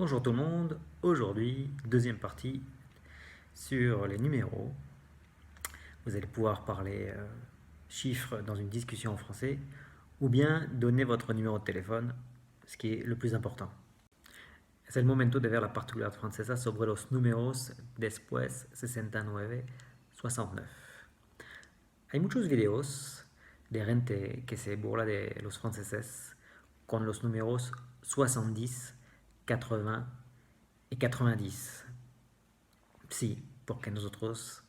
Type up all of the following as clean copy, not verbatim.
Bonjour tout le monde, aujourd'hui, deuxième partie sur les numéros. Vous allez pouvoir parler chiffres dans une discussion en français ou bien donner votre numéro de téléphone, ce qui est le plus important. Es el momento de ver la particularidad francesa sobre los números después 69, 69. Hay muchos videos de gente que se burla de los franceses con los números 70, 80 y 90. Sí, porque nosotros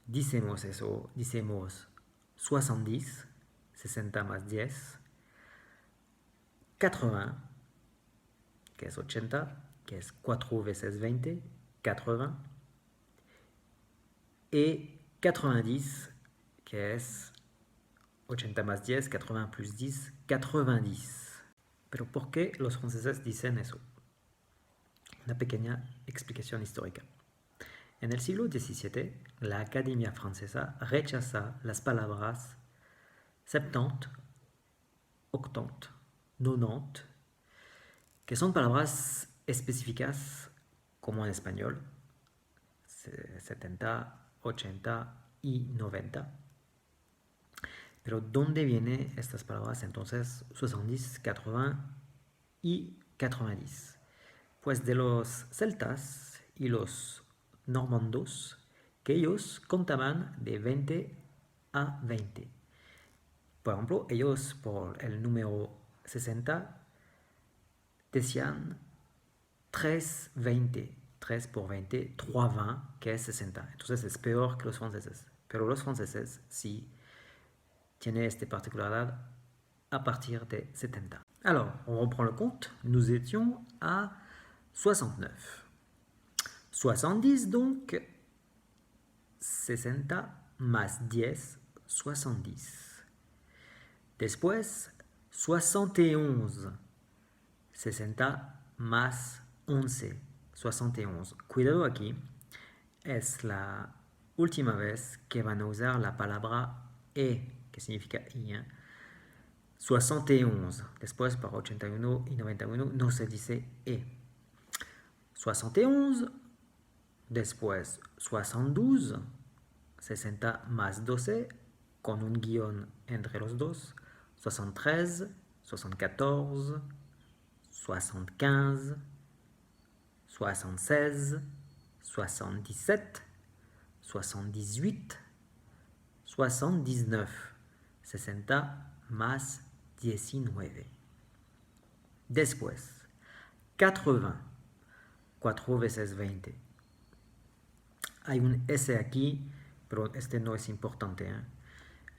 decimos eso, decimos 70, 60 más 10, 80, que es 80, que es 4 veces 20, 80, y 90, que es 80 más 10, 80 plus 10, 90. Pero ¿por qué los franceses dicen eso? Una pequeña explicación histórica. En el siglo XVII, la Academia Francesa rechaza las palabras 70, 80, 90, que son palabras específicas como en español, 70, 80 y 90. Pero ¿dónde vienen estas palabras entonces 70, 80 y 90? Pues de los celtas y los normandos, que ellos contaban de 20 a 20. Por ejemplo, ellos por el número 60 decían 320, 3 por 20, 320, que es 60. Entonces es peor que los franceses. Pero los franceses sí tienen esta particularidad à partir de 70. Alors, on reprend le compte. Nous étions à 69. 70 donc, 60 más 10, 70. Después, 71. 60 más 11, 71. Cuidado aquí, es la última vez que van a usar la palabra E, que significa I. 71. Después, para 81 y 91, no se dice E. 71. Después, 72. 60 más 12, con un guión entre los dos. 73, 74, 75, 76, 77, 78, 79. 60 más 19. Después, 80. 4 veces 20. Hay un S aquí, pero este no es importante.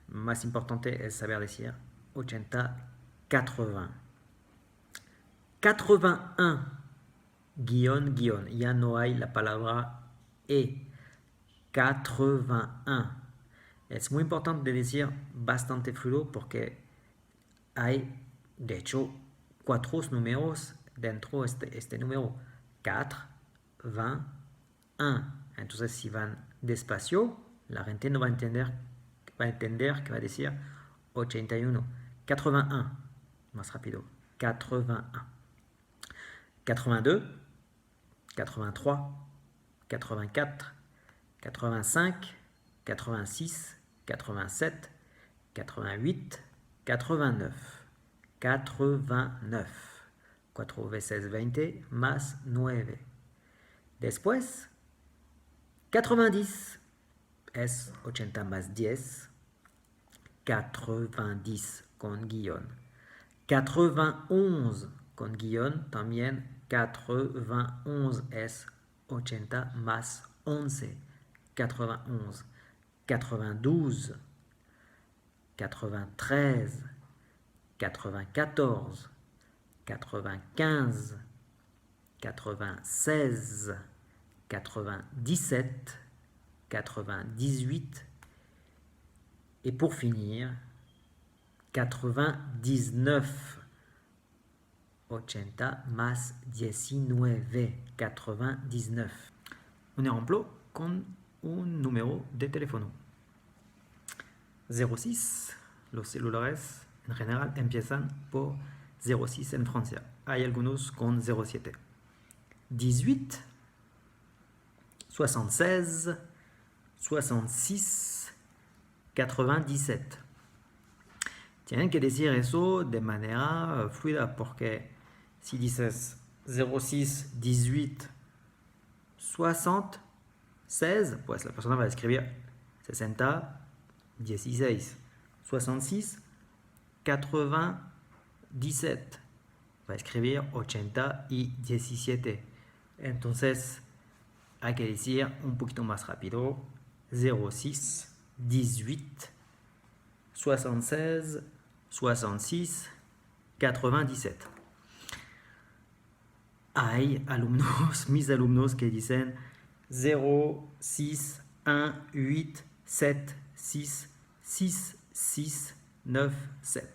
Más importante es saber decir 80, 80. 81, guión, guión. Ya no hay la palabra E. 81. Es muy importante decir bastante fluido porque hay, de hecho, 4 números dentro de este número. 4, 20, 1. Entonces, si van despacio, la gente no va a entender que va a decir 81. 81. Más rápido. 81. 82, 83, 84, 85, 86, 87, 88, 89. 89. 4 veces 20 más 9. Después, 90 es 80 más 10. 90 con guión. 91 con guión también. 91 es 80 más 11. 91. 92. 93. 94. 95, 96, 97, 98 et pour finir 99. 80 más 19, 99. Un ejemplo con un número de teléfono. 06, los celulares en general empiezan por 06 en Francia. Hay algunos con 07. 18, 76, 66, 97. Tienen que decir eso de manera fluida porque si dices 06, 18, 60, 16, pues la persona va a escribir 60, 16, 66, 97. Va a escribir 80 y 17. Entonces hay que decir un poquito más rápido 06, 18, 76, 66, 97. Hay alumnos, mis alumnos que dicen 0, 6, 1, 8, 7, 6, 6, 6, 9, 7.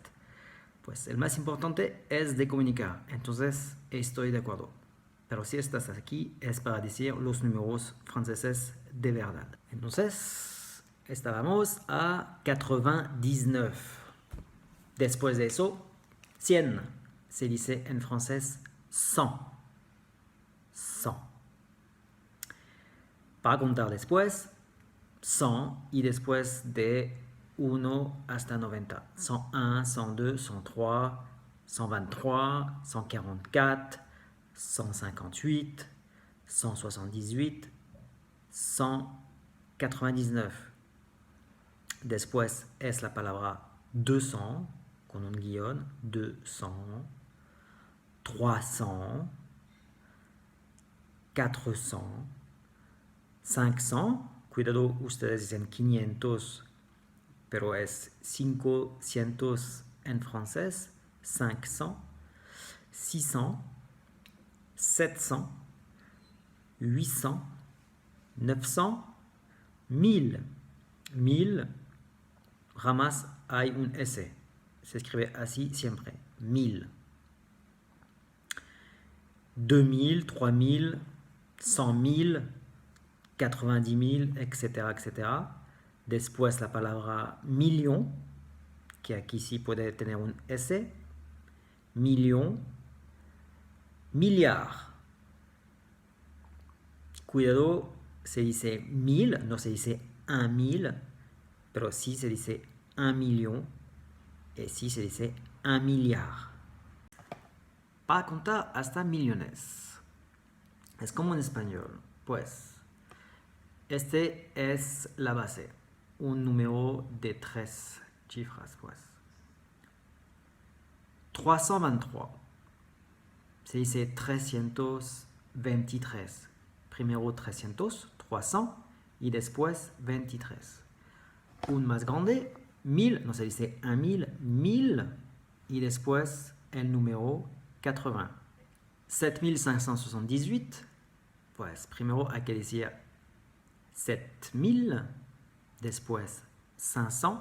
Pues el más importante es de comunicar. Entonces estoy de acuerdo. Pero si estás aquí es para decir los números franceses de verdad. Entonces estábamos a 99. Después de eso, 100. Se dice en francés 100. 100. Para contar después, 100 y después de 1 hasta 90. 101, 102, 103, 123, 144, 158, 178, 199. Después es la palabra 200 con un guión, 200, 300, 400, 500, cuidado, ustedes dicen 500, pero es 500 en francés, 500, 600, 700, 800, 900, 1000. 1000, jamás hay un S. Se escribe así siempre, 1000. 2000, 3000, 100 000, 90 000, etc., etc. Después la palabra million, que aquí sí puede tener un S. Million, milliard. Cuidado, se dice 1000, no se dice 1000, pero sí se dice 1 million y sí se dice 1 milliard. Para contar hasta millones. Es como en español. Pues, este es la base. Un número de 3 cifras, pues. 323. Se dice 323. Primero 300, 300 y después 23. Un más grande, 1000, no se dice 1000, 1000 y después el número 80. 7578, pues primero hay que decir 7000, después 500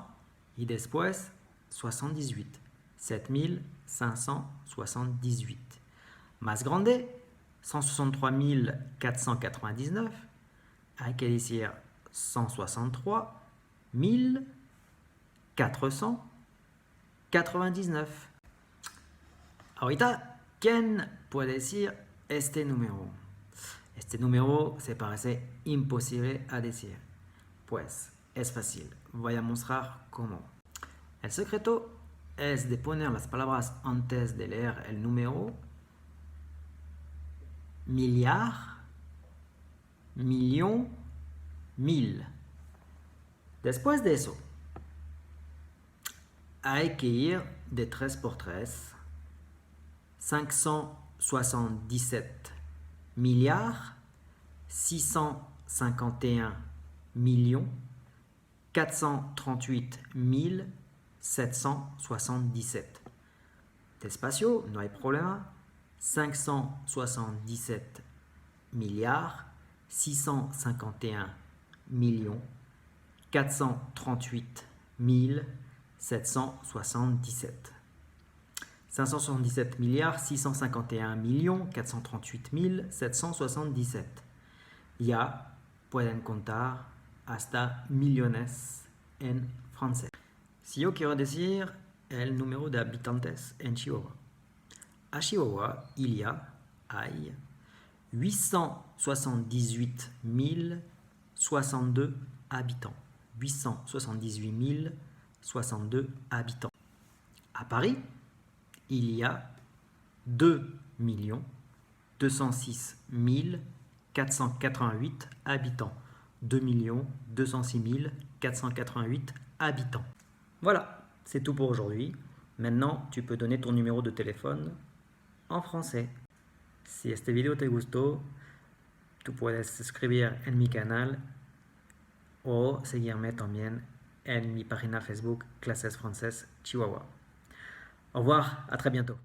y después 78. 7578. Más grande, 163.499, hay que decir 163.499. Ahorita, ¿quién puede decir este número? Este número se parece imposible a decir. Pues es fácil, voy a mostrar cómo. El secreto es de poner las palabras antes de leer el número. Milliard, million, 1000. Después de eso, hay que ir de 3 por 3. 577 milliards, 651 millions, 438 777. Despacio, no hay problema. 577 milliards, 651 millions, 438 777. 577 milliards, 651 millions, 438 777. Ya pueden contar hasta millones en francés. Si yo quiero decir el número de habitantes en Chihuahua. A Chihuahua, hay 878 062 habitants. 878 062 habitants. À Paris, il y a 2 206 488 habitants. 2 206 488 habitants. Voilà, c'est tout pour aujourd'hui. Maintenant, tu peux donner ton numéro de téléphone en français. Si este video te gustó, tú puedes suscribir en mi canal o seguirme también en mi página Facebook Clases Françaises Chihuahua. Au revoir, à très bientôt.